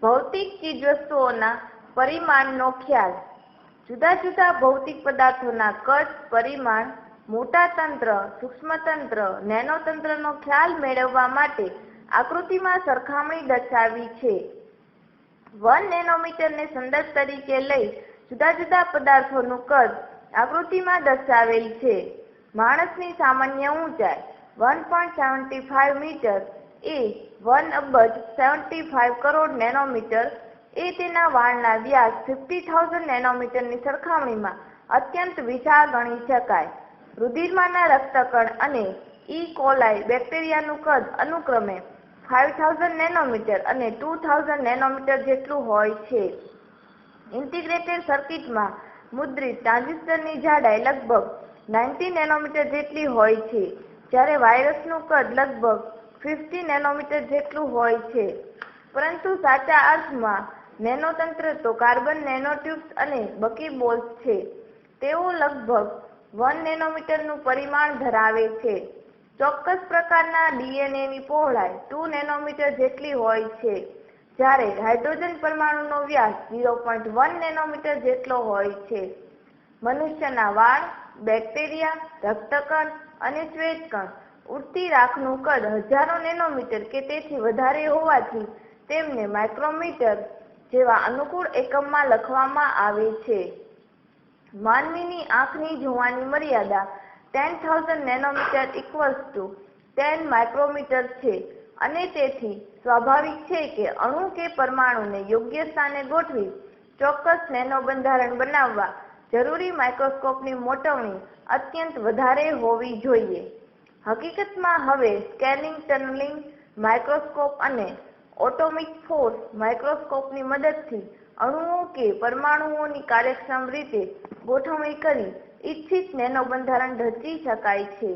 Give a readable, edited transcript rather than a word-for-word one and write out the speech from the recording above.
ભૌતિક ચીજવસ્તુઓના પરિમાણનો ખ્યાલ. જુદા જુદા ભૌતિક પદાર્થોના કદ, પરિમાણ, મોટા તંત્ર, સૂક્ષ્મ તંત્ર, નેનોતંત્રનો ખ્યાલ મેળવવા માટે આકૃતિમાં સરખામણી દર્શાવી છે. 1 નેનોમીટરને સંદર્ભ તરીકે લઈ જુદા જુદા પદાર્થોનું કદ આકૃતિમાં દર્શાવેલ છે. માણસની સામાન્ય ઊંચાઈ 1.75 મીટર એ 1 અબજ 75 કરોડ નેનોમીટર એ તેના વાળના વ્યાસ 50,000 નેનોમીટરની સરખામણીમાં અત્યંત વિશાળ ગણી શકાય. રુધિરમાંના રક્તકણ અને ઈ કોલાઈ બેક્ટેરિયાનું કદ અનુક્રમે 5000 નેનોમીટર અને 2000 નેનોમીટર જેટલું હોય છે. ઇન્ટિગ્રેટેડ સર્કિટમાં મુદ્રિત ટ્રાન્ઝિસ્ટરની જાડાઈ લગભગ 90 નેનોમીટર જેટલી હોય છે, જ્યારે વાયરસનું કદ લગભગ 50 નેનોમીટર જેટલું હોય છે. પરંતુ સાચા અર્થમાં નેનોતંત્ર તો કાર્બન નેનોટ્યુબ્સ અને બકીબોલ્સ છે. તેઓ લગભગ 1 નેનોમીટરનું પરિમાણ ધરાવે છે. ચોક્કસ પ્રકારના ડીએનએની પહોળાઈ 2 નેનોમીટર જેટલી હોય છે, જ્યારે હાઇડ્રોજન પરમાણુનો વ્યાસ 0.1 નેનોમીટર જેટલો હોય છે. મનુષ્યના વાળ, બેક્ટેરિયા, રક્તકણ અને શ્વેતકણ, ઉડતી રાખનું કદ હજારો નેનોમીટર કે તેથી વધારે હોવાથી તેમને માઇક્રોમીટર જેવા અનુકૂળ એકમમાં લખવામાં આવે છે. માનવીની આંખની જોવાની મર્યાદા 10,000 નેનોમીટર = 10 માઇક્રોમીટર છે અને તેથી સ્વાભાવિક છે કે અણુ કે પરમાણુને યોગ્ય સ્થાને ગોઠવી ચોક્કસ નેનો બંધારણ બનાવવા જરૂરી માઇક્રોસ્કોપની મોટવણી અત્યંત વધારે હોવી જોઈએ. હકીકતમાં હવે સ્કેનિંગ, ટનલિંગ માઇક્રોસ્કોપ અને એટોમિક ફોર્સ માઇક્રોસ્કોપની મદદથી અણુઓ કે પરમાણુઓની કાર્યક્ષમ રીતે ગોઠવણી કરી ઇચ્છિત નેનો બંધારણ રચી શકાય છે.